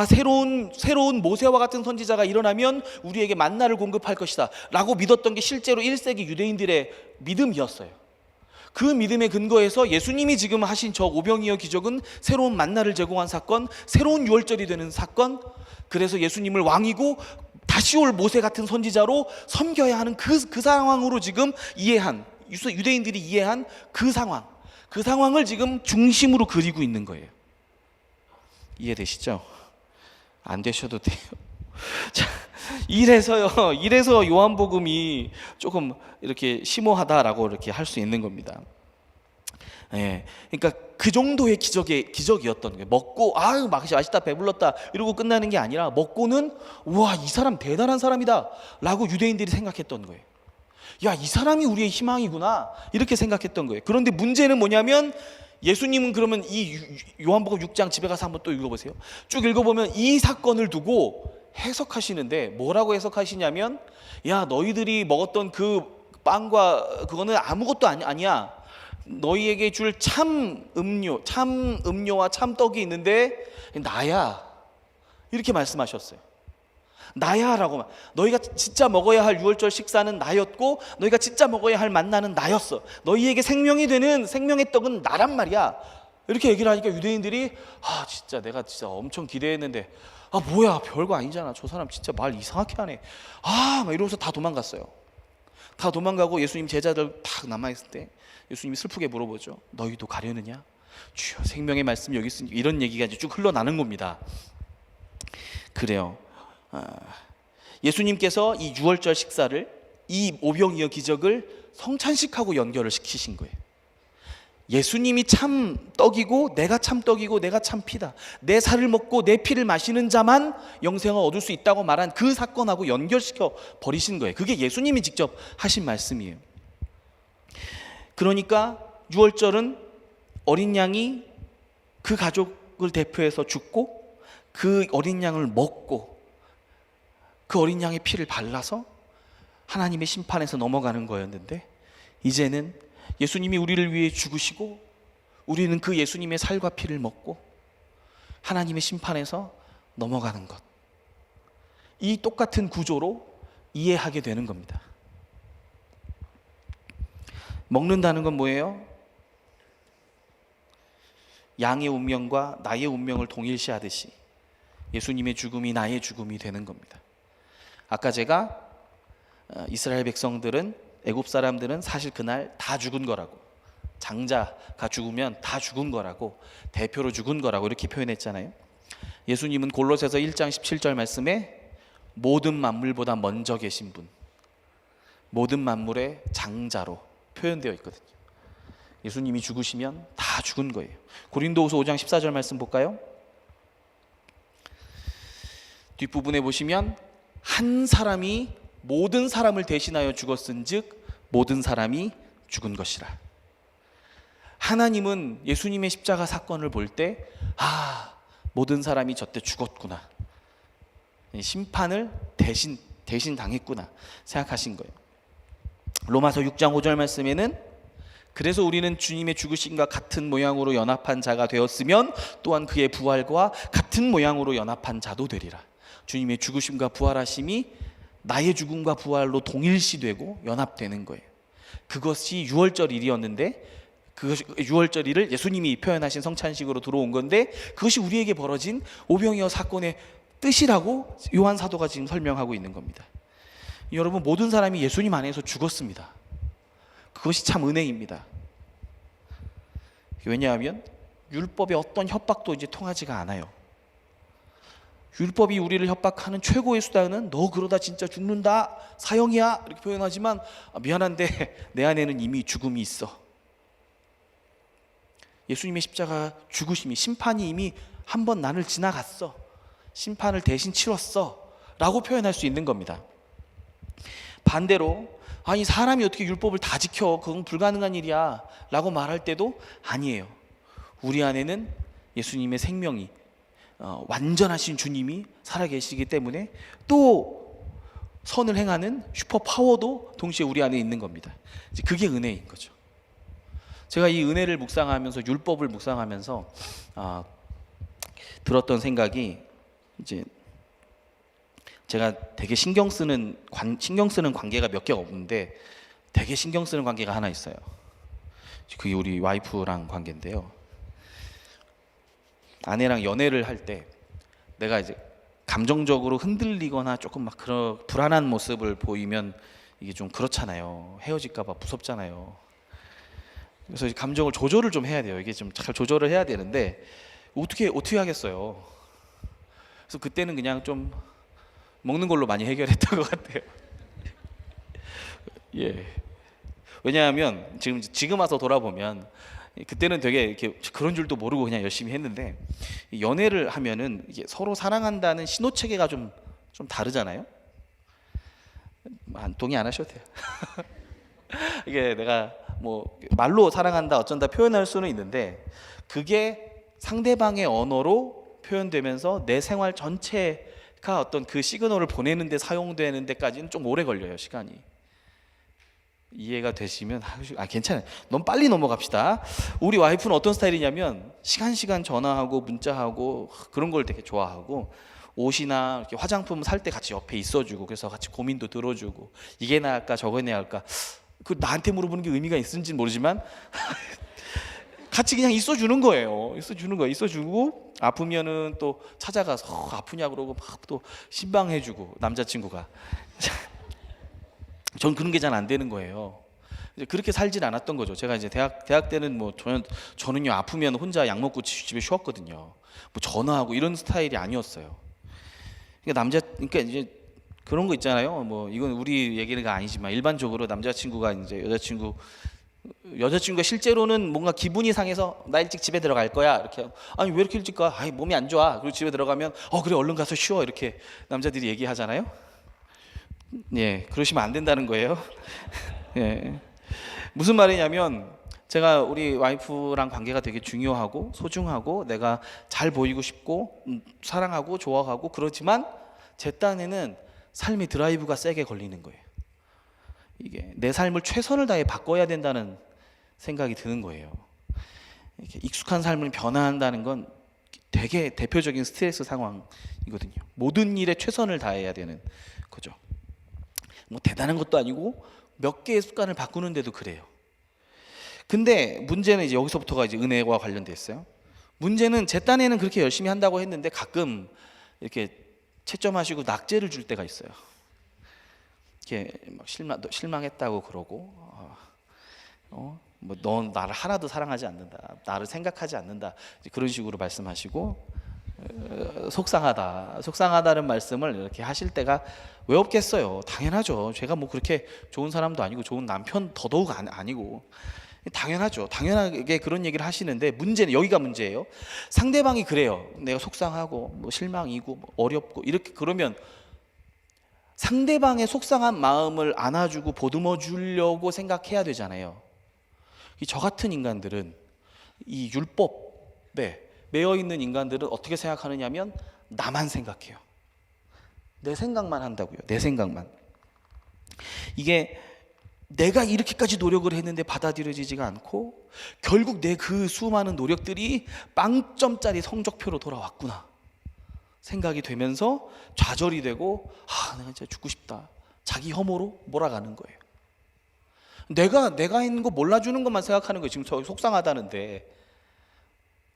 새로운 모세와 같은 선지자가 일어나면 우리에게 만나를 공급할 것이다 라고 믿었던 게 실제로 1세기 유대인들의 믿음이었어요. 그 믿음의 근거에서 예수님이 지금 하신 저 오병이어 기적은 새로운 만나를 제공한 사건, 새로운 유월절이 되는 사건, 그래서 예수님을 왕이고 다시 올 모세 같은 선지자로 섬겨야 하는 그 상황으로 지금 이해한, 유대인들이 이해한 그 상황을 지금 중심으로 그리고 있는 거예요. 이해되시죠? 안 되셔도 돼요. 자, 이래서 요한복음이 조금 이렇게 심오하다라고 이렇게 할 수 있는 겁니다. 그러니까 그 정도의 기적이었던 거예요. 먹고 맛있다 배불렀다 이러고 끝나는 게 아니라, 먹고는 우와 이 사람 대단한 사람이다 라고 유대인들이 생각했던 거예요. 이 사람이 우리의 희망이구나 이렇게 생각했던 거예요. 그런데 문제는 뭐냐면 예수님은 그러면 이 요한복음 6장 집에 가서 한번 또 읽어보세요. 쭉 읽어보면 이 사건을 두고 해석하시는데 뭐라고 해석하시냐면, 너희들이 먹었던 그 빵과 그거는 아무것도 아니야. 너희에게 줄 참 음료와 참떡이 있는데 나야 이렇게 말씀하셨어요. 나야라고. 너희가 진짜 먹어야 할 유월절 식사는 나였고 너희가 진짜 먹어야 할 만나는 나였어. 너희에게 생명이 되는 생명의 떡은 나란 말이야 이렇게 얘기를 하니까 유대인들이 진짜 내가 진짜 엄청 기대했는데 뭐야 별거 아니잖아, 저 사람 진짜 말 이상하게 하네 막 이러면서 다 도망갔어요. 다 도망가고 예수님 제자들 딱 남아있을 때 예수님이 슬프게 물어보죠. 너희도 가려느냐? 주여 생명의 말씀이 여기 있으니, 이런 얘기가 이제 쭉 흘러나는 겁니다. 그래요. 예수님께서 이 유월절 식사를, 이 오병이어 기적을 성찬식하고 연결을 시키신 거예요. 예수님이 참 떡이고 내가 참 떡이고 내가 참 피다, 내 살을 먹고 내 피를 마시는 자만 영생을 얻을 수 있다고 말한 그 사건하고 연결시켜 버리신 거예요. 그게 예수님이 직접 하신 말씀이에요. 그러니까 유월절은 어린 양이 그 가족을 대표해서 죽고 그 어린 양을 먹고 그 어린 양의 피를 발라서 하나님의 심판에서 넘어가는 거였는데, 이제는 예수님이 우리를 위해 죽으시고 우리는 그 예수님의 살과 피를 먹고 하나님의 심판에서 넘어가는 것, 이 똑같은 구조로 이해하게 되는 겁니다. 먹는다는 건 뭐예요? 양의 운명과 나의 운명을 동일시하듯이 예수님의 죽음이 나의 죽음이 되는 겁니다. 아까 제가 이스라엘 백성들은, 애굽 사람들은 사실 그날 다 죽은 거라고, 장자가 죽으면 다 죽은 거라고, 대표로 죽은 거라고 이렇게 표현했잖아요. 예수님은 골로새서 1장 17절 말씀에 모든 만물보다 먼저 계신 분, 모든 만물의 장자로 표현되어 있거든요. 예수님이 죽으시면 다 죽은 거예요. 고린도후서 5장 14절 말씀 볼까요? 뒷부분에 보시면 한 사람이 모든 사람을 대신하여 죽었은즉 모든 사람이 죽은 것이라. 하나님은 예수님의 십자가 사건을 볼 때 모든 사람이 저때 죽었구나, 심판을 대신 당했구나 생각하신 거예요. 로마서 6장 5절 말씀에는 그래서 우리는 주님의 죽으심과 같은 모양으로 연합한 자가 되었으면 또한 그의 부활과 같은 모양으로 연합한 자도 되리라. 주님의 죽으심과 부활하심이 나의 죽음과 부활로 동일시되고 연합되는 거예요. 그것이 유월절 일이었는데 그 유월절 일을 예수님이 표현하신 성찬식으로 들어온 건데 그것이 우리에게 벌어진 오병이어 사건의 뜻이라고 요한 사도가 지금 설명하고 있는 겁니다. 여러분, 모든 사람이 예수님 안에서 죽었습니다. 그것이 참 은혜입니다. 왜냐하면 율법의 어떤 협박도 이제 통하지가 않아요. 율법이 우리를 협박하는 최고의 수단은 너 그러다 진짜 죽는다, 사형이야 이렇게 표현하지만 미안한데 내 안에는 이미 죽음이 있어. 예수님의 십자가 죽으심이, 심판이 이미 한 번 나를 지나갔어, 심판을 대신 치렀어 라고 표현할 수 있는 겁니다. 반대로 아니 사람이 어떻게 율법을 다 지켜, 그건 불가능한 일이야 라고 말할 때도 아니에요. 우리 안에는 예수님의 생명이, 완전하신 주님이 살아계시기 때문에 또 선을 행하는 슈퍼 파워도 동시에 우리 안에 있는 겁니다. 그게 은혜인 거죠. 제가 이 은혜를 묵상하면서, 율법을 묵상하면서 들었던 생각이, 이제 제가 되게 신경 쓰는 관계가 몇 개가 없는데 되게 신경 쓰는 관계가 하나 있어요. 그게 우리 와이프랑 관계인데요. 아내랑 연애를 할 때 내가 이제 감정적으로 흔들리거나 조금 막 그런 불안한 모습을 보이면 이게 좀 그렇잖아요. 헤어질까 봐 무섭잖아요. 그래서 감정을 조절을 좀 해야 돼요. 이게 좀 잘 조절을 해야 되는데 어떻게 하겠어요. 그래서 그때는 그냥 좀 먹는 걸로 많이 해결했던 것 같아요. 예. 왜냐하면 지금 와서 돌아보면 그때는 되게 이렇게 그런 줄도 모르고 그냥 열심히 했는데, 연애를 하면은 이게 서로 사랑한다는 신호 체계가 좀 다르잖아요. 동의 안 하셔도 돼요. 이게 내가 뭐 말로 사랑한다 어쩐다 표현할 수는 있는데 그게 상대방의 언어로 표현되면서 내 생활 전체가 어떤 그 시그널을 보내는 데 사용되는 데까지는 좀 오래 걸려요, 시간이. 이해가 되시면 괜찮아요. 너무 빨리 넘어갑시다. 우리 와이프는 어떤 스타일이냐면 시간 전화하고 문자하고 그런 걸 되게 좋아하고, 옷이나 이렇게 화장품 살 때 같이 옆에 있어주고, 그래서 같이 고민도 들어주고, 이게 나을까 저거 해야 할까, 그 나한테 물어보는 게 의미가 있는지는 모르지만 같이 그냥 있어주는 거예요. 있어주고 아프면은 또 찾아가서 아프냐 그러고 막 또 신방해주고, 남자친구가. 전 그런 게 잘 안 되는 거예요. 이제 그렇게 살진 않았던 거죠. 제가 이제 대학 때는 뭐 저는요 아프면 혼자 약 먹고 집에 쉬었거든요. 뭐 전화하고 이런 스타일이 아니었어요. 그러니까 이제 그런 거 있잖아요. 뭐 이건 우리 얘기가 아니지만 일반적으로 남자친구가 이제 여자친구가 실제로는 뭔가 기분이 상해서 나 일찍 집에 들어갈 거야 이렇게, 아니 왜 이렇게 일찍 가? 아니 몸이 안 좋아. 그리고 집에 들어가면 그래 얼른 가서 쉬어 이렇게 남자들이 얘기하잖아요. 예, 그러시면 안 된다는 거예요. 예. 무슨 말이냐면 제가 우리 와이프랑 관계가 되게 중요하고 소중하고 내가 잘 보이고 싶고 사랑하고 좋아하고 그러지만 제 딴에는 삶의 드라이브가 세게 걸리는 거예요. 이게 내 삶을 최선을 다해 바꿔야 된다는 생각이 드는 거예요. 이렇게 익숙한 삶을 변화한다는 건 되게 대표적인 스트레스 상황이거든요. 모든 일에 최선을 다해야 되는 거죠. 뭐 대단한 것도 아니고 몇 개의 습관을 바꾸는데도 그래요. 근데 문제는 이제 여기서부터가 이제 은혜와 관련돼 있어요. 문제는 제 딴에는 그렇게 열심히 한다고 했는데 가끔 이렇게 채점하시고 낙제를 줄 때가 있어요. 이렇게 막 실망했다고 그러고, 뭐 넌 나를 하나도 사랑하지 않는다, 나를 생각하지 않는다, 그런 식으로 말씀하시고, 속상하다는 말씀을 이렇게 하실 때가 왜 없겠어요. 당연하죠. 제가 뭐 그렇게 좋은 사람도 아니고 좋은 남편 더더욱 아니고. 당연하죠. 당연하게 그런 얘기를 하시는데 문제는 여기가 문제예요. 상대방이 그래요. 내가 속상하고 뭐 실망이고 뭐 어렵고 이렇게 그러면 상대방의 속상한 마음을 안아주고 보듬어 주려고 생각해야 되잖아요. 저 같은 인간들은 이 율법에 매여 있는 인간들은 어떻게 생각하느냐면 나만 생각해요. 내 생각만 한다고요. 내 생각만. 이게 내가 이렇게까지 노력을 했는데 받아들여지지가 않고 결국 내 그 수많은 노력들이 빵점짜리 성적표로 돌아왔구나 생각이 되면서 좌절이 되고 내가 진짜 죽고 싶다. 자기 혐오로 몰아가는 거예요. 내가 있는 거 몰라주는 것만 생각하는 거예요. 지금 저 속상하다는데.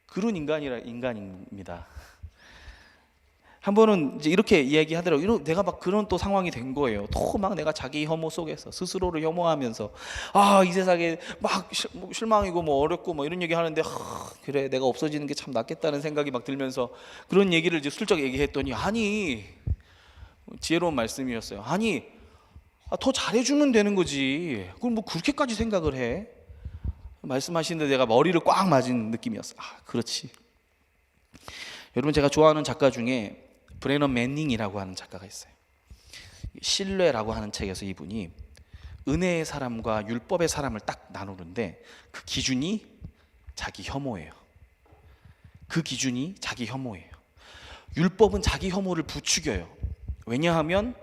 그런 인간입니다. 한 번은 이제 이렇게 이야기하더라고요. 내가 막 그런 또 상황이 된 거예요. 또 막 내가 자기 혐오 속에서 스스로를 혐오하면서 이 세상에 막 실망이고 뭐 어렵고 뭐 이런 얘기 하는데 그래 내가 없어지는 게 참 낫겠다는 생각이 막 들면서 그런 얘기를 이제 슬쩍 얘기했더니 지혜로운 말씀이었어요. 더 잘해주면 되는 거지. 그걸 뭐 그렇게까지 생각을 해? 말씀하시는데 내가 머리를 꽉 맞은 느낌이었어요. 그렇지. 여러분 제가 좋아하는 작가 중에 브래넌 매닝이라고 하는 작가가 있어요. 신뢰라고 하는 책에서 이분이 은혜의 사람과 율법의 사람을 딱 나누는데 그 기준이 자기 혐오예요. 그 기준이 자기 혐오예요. 율법은 자기 혐오를 부추겨요. 왜냐하면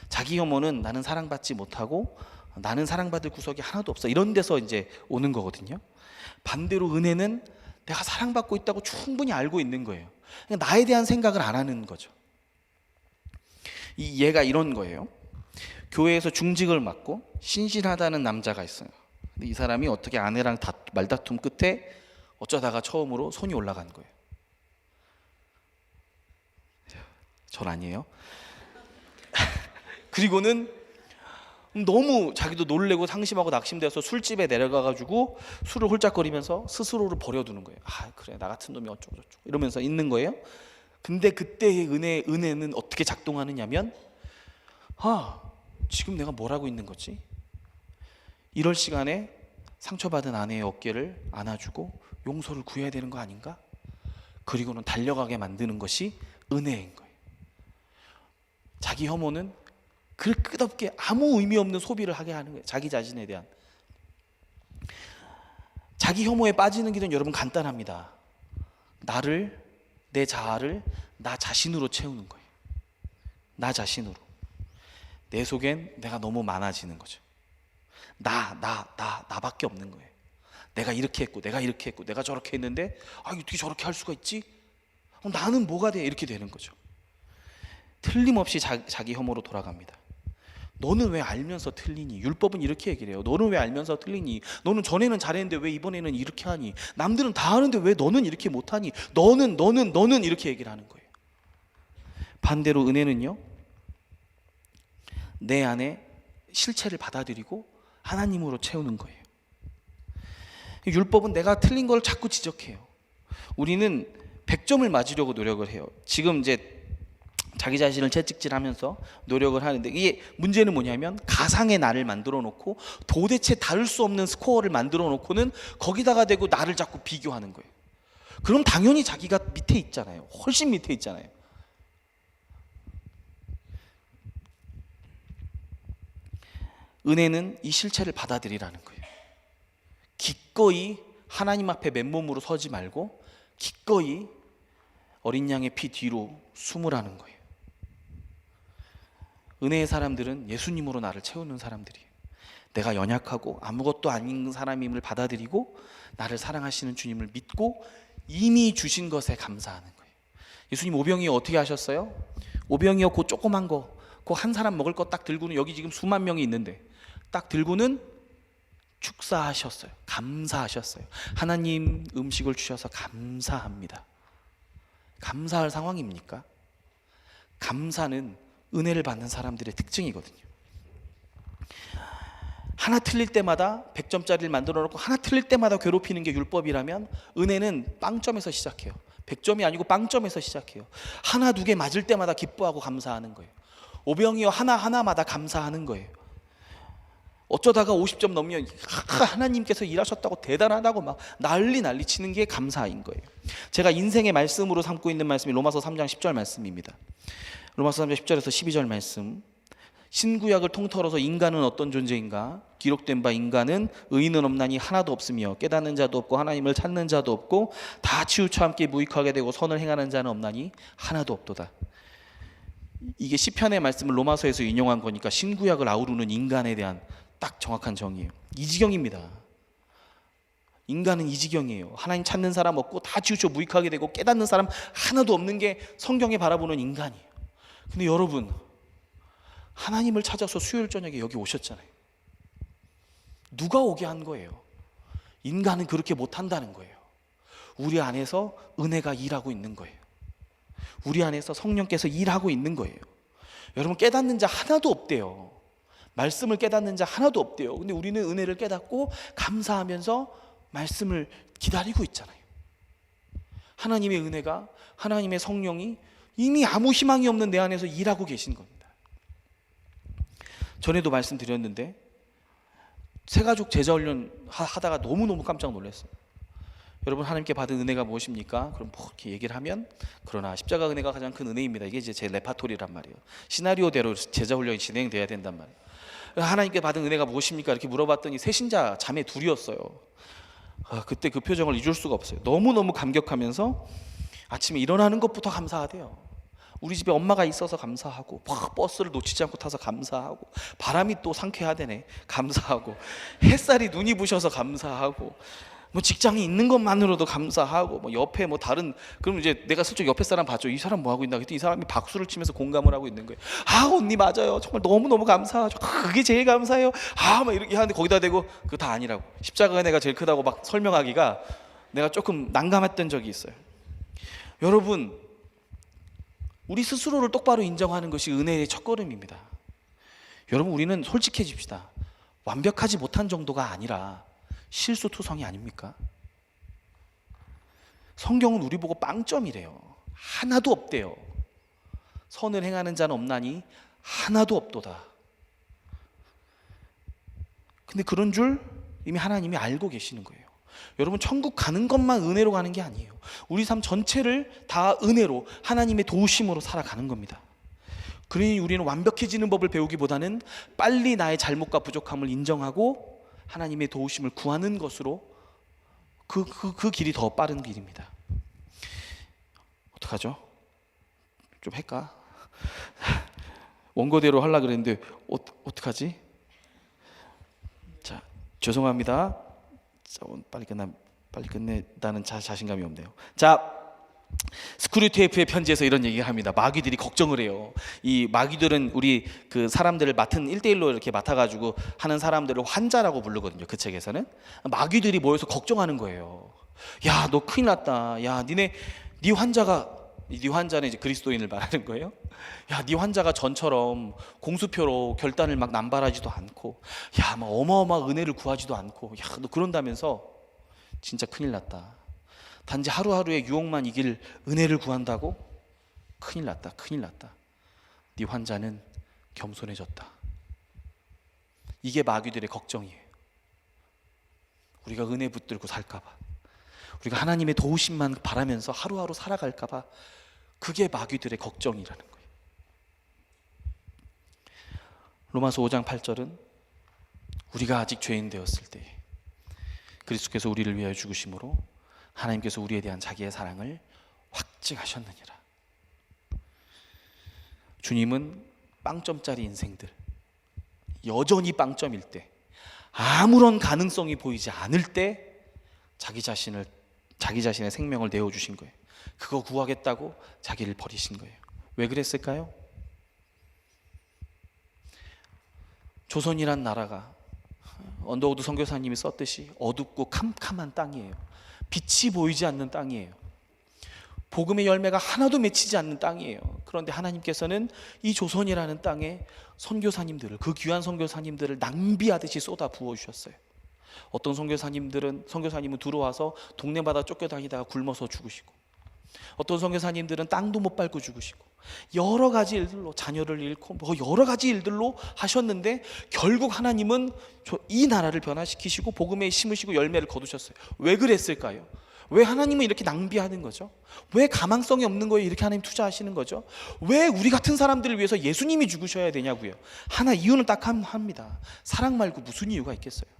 자기 혐오는 나는 사랑받지 못하고 나는 사랑받을 구석이 하나도 없어 이런 데서 이제 오는 거거든요. 반대로 은혜는 내가 사랑받고 있다고 충분히 알고 있는 거예요. 그러니까 나에 대한 생각을 안 하는 거죠. 얘가 이런 거예요. 교회에서 중직을 맡고 신실하다는 남자가 있어요. 근데 이 사람이 어떻게 아내랑 말다툼 끝에 어쩌다가 처음으로 손이 올라간 거예요. 전 아니에요. 그리고는 너무 자기도 놀래고 상심하고 낙심돼서 술집에 내려가가지고 술을 홀짝거리면서 스스로를 버려두는 거예요. 그래 나 같은 놈이 어쩌고 저쩌고 이러면서 있는 거예요. 근데 그때의 은혜는 어떻게 작동하느냐면 지금 내가 뭘 하고 있는 거지? 이럴 시간에 상처받은 아내의 어깨를 안아주고 용서를 구해야 되는 거 아닌가? 그리고는 달려가게 만드는 것이 은혜인 거예요. 자기 혐오는 그 끝없게 아무 의미 없는 소비를 하게 하는 거예요. 자기 자신에 대한. 자기 혐오에 빠지는 길은 여러분 간단합니다. 내 자아를 나 자신으로 채우는 거예요. 나 자신으로. 내 속엔 내가 너무 많아지는 거죠. 나밖에 없는 거예요. 내가 이렇게 했고 내가 이렇게 했고 내가 저렇게 했는데 어떻게 저렇게 할 수가 있지? 나는 뭐가 돼? 이렇게 되는 거죠. 틀림없이 자기 혐오로 돌아갑니다. 너는 왜 알면서 틀리니? 율법은 이렇게 얘기를 해요. 너는 왜 알면서 틀리니? 너는 전에는 잘했는데 왜 이번에는 이렇게 하니? 남들은 다 하는데 왜 너는 이렇게 못하니? 너는 이렇게 얘기를 하는 거예요. 반대로 은혜는요, 내 안에 실체를 받아들이고 하나님으로 채우는 거예요. 율법은 내가 틀린 걸 자꾸 지적해요. 우리는 100점을 맞으려고 노력을 해요. 지금 이제 자기 자신을 채찍질하면서 노력을 하는데 이게 문제는 뭐냐면 가상의 나를 만들어 놓고 도대체 다룰 수 없는 스코어를 만들어 놓고는 거기다가 대고 나를 자꾸 비교하는 거예요. 그럼 당연히 자기가 밑에 있잖아요. 훨씬 밑에 있잖아요. 은혜는 이 실체를 받아들이라는 거예요. 기꺼이 하나님 앞에 맨몸으로 서지 말고 기꺼이 어린 양의 피 뒤로 숨으라는 거예요. 은혜의 사람들은 예수님으로 나를 채우는 사람들이에요. 내가 연약하고 아무것도 아닌 사람임을 받아들이고 나를 사랑하시는 주님을 믿고 이미 주신 것에 감사하는 거예요. 예수님 오병이어 어떻게 하셨어요? 오병이어 그 조그만 거, 그 한 사람 먹을 거 딱 들고는 여기 지금 수만 명이 있는데 딱 들고는 축사하셨어요. 감사하셨어요. 하나님 음식을 주셔서 감사합니다. 감사할 상황입니까? 감사는 은혜를 받는 사람들의 특징이거든요. 하나 틀릴 때마다 100점짜리를 만들어 놓고 하나 틀릴 때마다 괴롭히는 게 율법이라면 은혜는 빵점에서 시작해요. 100점이 아니고 빵점에서 시작해요. 하나 두 개 맞을 때마다 기뻐하고 감사하는 거예요. 오병이어 하나하나마다 감사하는 거예요. 어쩌다가 50점 넘으면 하나님께서 일하셨다고 대단하다고 막 난리 치는 게 감사인 거예요. 제가 인생의 말씀으로 삼고 있는 말씀이 로마서 3장 10절 말씀입니다. 로마서 3장 10절에서 12절 말씀. 신구약을 통틀어서 인간은 어떤 존재인가? 기록된 바 인간은 의인은 없나니 하나도 없으며 깨닫는 자도 없고 하나님을 찾는 자도 없고 다 치우쳐 함께 무익하게 되고 선을 행하는 자는 없나니 하나도 없도다. 이게 시편의 말씀을 로마서에서 인용한 거니까 신구약을 아우르는 인간에 대한 딱 정확한 정의예요. 이 지경입니다. 인간은 이 지경이에요. 하나님 찾는 사람 없고 다 치우쳐 무익하게 되고 깨닫는 사람 하나도 없는 게 성경에 바라보는 인간이에요. 근데 여러분, 하나님을 찾아서 수요일 저녁에 여기 오셨잖아요. 누가 오게 한 거예요? 인간은 그렇게 못한다는 거예요. 우리 안에서 은혜가 일하고 있는 거예요. 우리 안에서 성령께서 일하고 있는 거예요. 여러분, 깨닫는 자 하나도 없대요. 말씀을 깨닫는 자 하나도 없대요. 근데 우리는 은혜를 깨닫고 감사하면서 말씀을 기다리고 있잖아요. 하나님의 은혜가, 하나님의 성령이 이미 아무 희망이 없는 내 안에서 일하고 계신 겁니다. 전에도 말씀드렸는데 새가족 제자훈련 하다가 너무너무 깜짝 놀랐어요. 여러분, 하나님께 받은 은혜가 무엇입니까? 그럼 뭐 이렇게 얘기를 하면, 그러나 십자가 은혜가 가장 큰 은혜입니다. 이게 이제 제 레파토리란 말이에요. 시나리오대로 제자훈련이 진행돼야 된단 말이에요. 하나님께 받은 은혜가 무엇입니까? 이렇게 물어봤더니 새신자 자매 둘이었어요. 그때 그 표정을 잊을 수가 없어요. 너무너무 감격하면서 아침에 일어나는 것부터 감사하대요. 우리 집에 엄마가 있어서 감사하고, 버스를 놓치지 않고 타서 감사하고, 바람이 또 상쾌하대네 감사하고, 햇살이 눈이 부셔서 감사하고, 뭐 직장이 있는 것만으로도 감사하고, 뭐 옆에 뭐 다른, 그럼 이제 내가 슬쩍 옆에 사람 봤죠. 이 사람 뭐 하고 있나? 그랬더니 이 사람이 박수를 치면서 공감을 하고 있는 거예요. 언니 맞아요. 정말 너무너무 감사하죠. 그게 제일 감사해요. 막 이렇게 하는데 거기다 대고 그거 다 아니라고. 십자가 은혜가 제일 크다고 막 설명하기가 내가 조금 난감했던 적이 있어요. 여러분, 우리 스스로를 똑바로 인정하는 것이 은혜의 첫걸음입니다. 여러분, 우리는 솔직해집시다. 완벽하지 못한 정도가 아니라 실수투성이 아닙니까? 성경은 우리 보고 빵점이래요. 하나도 없대요. 선을 행하는 자는 없나니 하나도 없도다. 근데 그런 줄 이미 하나님이 알고 계시는 거예요. 여러분, 천국 가는 것만 은혜로 가는 게 아니에요. 우리 삶 전체를 다 은혜로, 하나님의 도우심으로 살아가는 겁니다. 그러니 우리는 완벽해지는 법을 배우기보다는 빨리 나의 잘못과 부족함을 인정하고 하나님의 도우심을 구하는 것으로 그 길이 더 빠른 길입니다. 어떡하죠? 좀 할까? 원고대로 하려고 그랬는데 어떡하지? 자, 죄송합니다. 자, 오늘 빨리 끝낸다는 자신감이 없네요. 자, 스크류테이프의 편지에서 이런 얘기를 합니다. 마귀들이 걱정을 해요. 이 마귀들은 우리 그 사람들을 맡은 1대1로 이렇게 맡아가지고 하는 사람들을 환자라고 부르거든요. 그 책에서는. 마귀들이 모여서 걱정하는 거예요. 야, 너 큰일 났다. 야, 네 환자는 이제 그리스도인을 말하는 거예요. 야, 네 환자가 전처럼 공수표로 결단을 막 남발하지도 않고, 야, 막 어마어마한 은혜를 구하지도 않고, 야, 너 그런다면서 진짜 큰일 났다. 단지 하루하루의 유혹만 이길 은혜를 구한다고? 큰일 났다. 네 환자는 겸손해졌다. 이게 마귀들의 걱정이에요. 우리가 은혜 붙들고 살까봐, 우리가 하나님의 도우심만 바라면서 하루하루 살아갈까봐, 그게 마귀들의 걱정이라는 거예요. 로마서 5장 8절은 우리가 아직 죄인 되었을 때 그리스도께서 우리를 위하여 죽으심으로 하나님께서 우리에 대한 자기의 사랑을 확증하셨느니라. 주님은 빵점짜리 인생들, 여전히 빵점일 때, 아무런 가능성이 보이지 않을 때 자기 자신의 생명을 내어주신 거예요. 그거 구하겠다고 자기를 버리신 거예요. 왜 그랬을까요? 조선이란 나라가 언더우드 선교사님이 썼듯이 어둡고 캄캄한 땅이에요. 빛이 보이지 않는 땅이에요. 복음의 열매가 하나도 맺히지 않는 땅이에요. 그런데 하나님께서는 이 조선이라는 땅에 선교사님들을, 그 귀한 선교사님들을 낭비하듯이 쏟아 부어주셨어요. 어떤 선교사님은 들어와서 동네마다 쫓겨다니다가 굶어서 죽으시고, 어떤 선교사님들은 땅도 못 밟고 죽으시고 여러 가지 일들로 자녀를 잃고 뭐 여러 가지 일들로 하셨는데 결국 하나님은 이 나라를 변화시키시고 복음에 심으시고 열매를 거두셨어요. 왜 그랬을까요? 왜 하나님은 이렇게 낭비하는 거죠? 왜 가망성이 없는 거에 이렇게 하나님 투자하시는 거죠? 왜 우리 같은 사람들을 위해서 예수님이 죽으셔야 되냐고요? 하나 이유는 딱 합니다. 사랑 말고 무슨 이유가 있겠어요?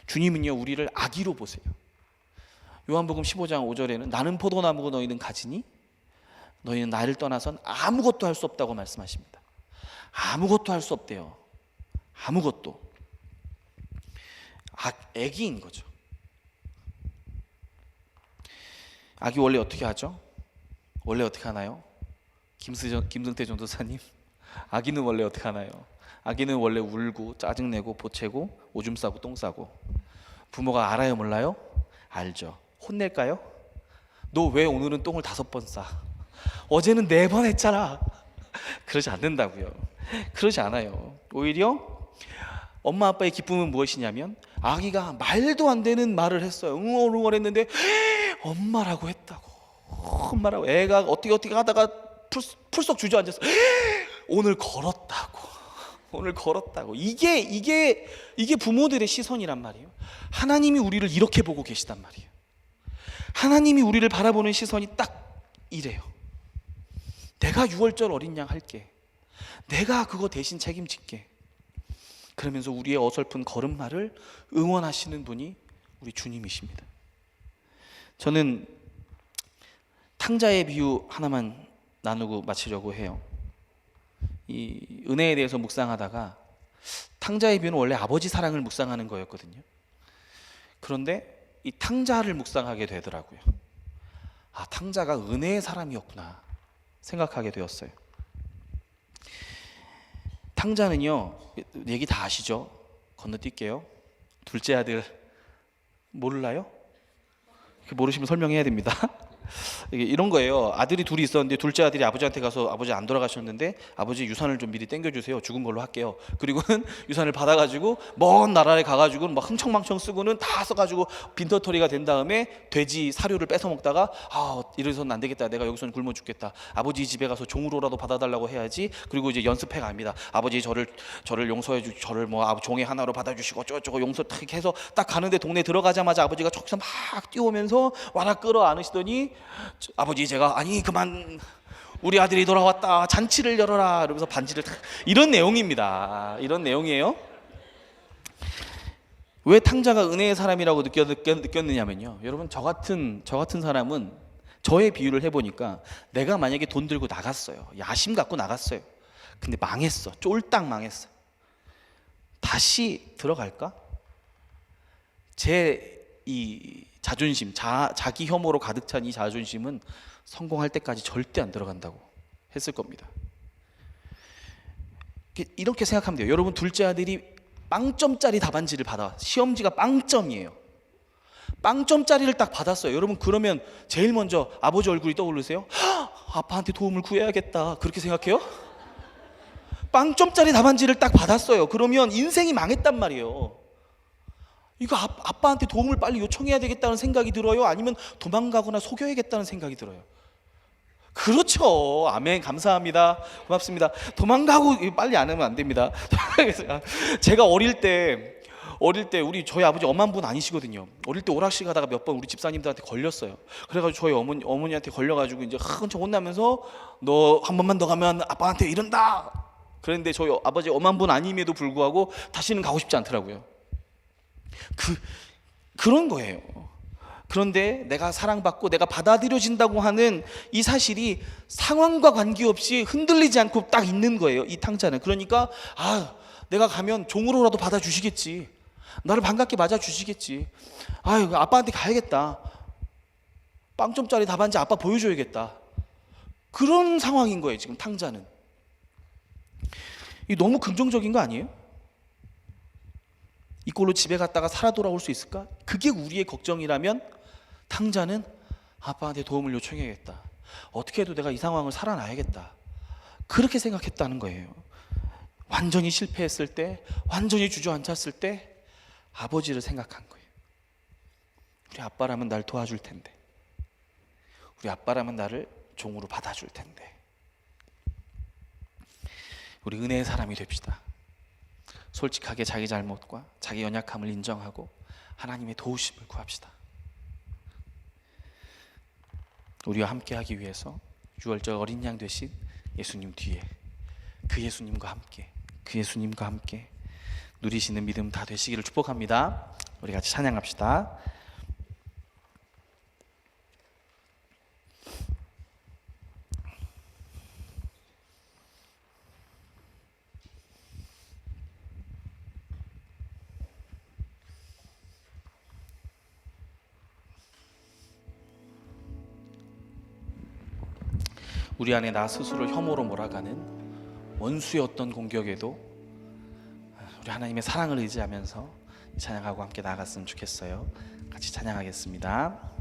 주님은요 우리를 아기로 보세요. 요한복음 15장 5절에는 나는 포도나무고 너희는 가지니 너희는 나를 떠나선 아무것도 할 수 없다고 말씀하십니다. 아무것도 할 수 없대요. 아무것도. 애기인 거죠. 아기 원래 어떻게 하죠? 원래 어떻게 하나요? 김승태 전도사님, 아기는 원래 어떻게 하나요? 아기는 원래 울고 짜증내고 보채고 오줌 싸고 똥 싸고. 부모가 알아요 몰라요? 알죠. 혼낼까요? 너 왜 오늘은 똥을 5번 싸? 어제는 4번 했잖아. 그러지 않는다고요. 그러지 않아요. 오히려 엄마 아빠의 기쁨은 무엇이냐면 아기가 말도 안 되는 말을 했어요. 웅얼웅얼했는데 엄마라고 했다고. 엄마라고. 애가 어떻게 하다가 풀썩 주저앉았어. 오늘 걸었다고. 오늘 걸었다고. 이게 부모들의 시선이란 말이에요. 하나님이 우리를 이렇게 보고 계시단 말이에요. 하나님이 우리를 바라보는 시선이 딱 이래요. 내가 6월절 어린 양 할게. 내가 그거 대신 책임질게. 그러면서 우리의 어설픈 걸음마를 응원하시는 분이 우리 주님이십니다. 저는 탕자의 비유 하나만 나누고 마치려고 해요. 이 은혜에 대해서 묵상하다가 탕자의 비유는 원래 아버지 사랑을 묵상하는 거였거든요. 그런데 이 탕자를 묵상하게 되더라고요. 탕자가 은혜의 사람이었구나 생각하게 되었어요. 탕자는요, 얘기 다 아시죠? 건너뛸게요. 둘째 아들 몰라요? 모르시면 설명해야 됩니다. 이런 거예요. 아들이 둘이 있었는데 둘째 아들이 아버지한테 가서 아버지 안 돌아가셨는데 아버지 유산을 좀 미리 땡겨주세요. 죽은 걸로 할게요. 그리고는 유산을 받아가지고 먼 나라에 가가지고 막 흥청망청 쓰고는 다 써가지고 빈터터리가 된 다음에 돼지 사료를 뺏어 먹다가 이래서는 안 되겠다. 내가 여기서는 굶어 죽겠다. 아버지 집에 가서 종으로라도 받아달라고 해야지. 그리고 이제 연습해 갑니다. 아버지 저를 용서해 주, 저를 종의 하나로 받아주시고 어쩌고 용서 딱 해서 딱 가는데 동네 들어가자마자 아버지가 저기서 막 뛰어오면서 와라 끌어안으시더니 아버지 제가 아니 그만 우리 아들이 돌아왔다 잔치를 열어라 이러면서 반지를 이런 내용입니다. 이런 내용이에요. 왜 탕자가 은혜의 사람이라고 느꼈느냐면요, 여러분 저 같은 사람은 저의 비유를 해보니까 내가 만약에 돈 들고 나갔어요. 야심 갖고 나갔어요. 근데 망했어. 쫄딱 망했어. 다시 들어갈까? 제 이 자존심, 자기 혐오로 가득 찬 이 자존심은 성공할 때까지 절대 안 들어간다고 했을 겁니다. 이렇게 생각하면 돼요. 여러분 둘째 아들이 빵점짜리 답안지를 받아. 시험지가 빵점이에요. 빵점짜리를 딱 받았어요. 여러분 그러면 제일 먼저 아버지 얼굴이 떠오르세요? 아빠한테 도움을 구해야겠다 그렇게 생각해요? 빵점짜리 답안지를 딱 받았어요. 그러면 인생이 망했단 말이에요. 이거 아빠한테 도움을 빨리 요청해야 되겠다는 생각이 들어요? 아니면 도망가거나 속여야겠다는 생각이 들어요? 그렇죠. 아멘. 감사합니다. 고맙습니다. 도망가고 빨리 안 하면 안 됩니다. 제가 어릴 때 저희 아버지 엄한 분 아니시거든요. 어릴 때 오락실 가다가 몇 번 우리 집사님들한테 걸렸어요. 그래가지고 저희 어머니한테 걸려가지고 이제 한참 혼나면서 너 한 번만 더 가면 아빠한테 이른다. 그런데 저희 아버지 엄한 분 아님에도 불구하고 다시는 가고 싶지 않더라고요. 그런 거예요. 그런데 내가 사랑받고 내가 받아들여진다고 하는 이 사실이 상황과 관계없이 흔들리지 않고 딱 있는 거예요. 이 탕자는. 그러니까 내가 가면 종으로라도 받아주시겠지. 나를 반갑게 맞아주시겠지. 아빠한테 가야겠다. 빵점짜리 답안지 아빠 보여줘야겠다. 그런 상황인 거예요. 지금 탕자는. 이 너무 긍정적인 거 아니에요? 이꼴로 집에 갔다가 살아 돌아올 수 있을까? 그게 우리의 걱정이라면 탕자는 아빠한테 도움을 요청해야겠다. 어떻게 해도 내가 이 상황을 살아나야겠다. 그렇게 생각했다는 거예요. 완전히 실패했을 때, 완전히 주저앉았을 때 아버지를 생각한 거예요. 우리 아빠라면 날 도와줄 텐데. 우리 아빠라면 나를 종으로 받아줄 텐데. 우리 은혜의 사람이 됩시다. 솔직하게 자기 잘못과 자기 연약함을 인정하고 하나님의 도우심을 구합시다. 우리와 함께하기 위해서 유월절 어린 양 되신 예수님 뒤에 그 예수님과 함께 누리시는 믿음 다 되시기를 축복합니다. 우리 같이 찬양합시다. 우리 안에 나 스스로 혐오로 몰아가는 원수의 어떤 공격에도 우리 하나님의 사랑을 의지하면서 찬양하고 함께 나아갔으면 좋겠어요. 같이 찬양하겠습니다.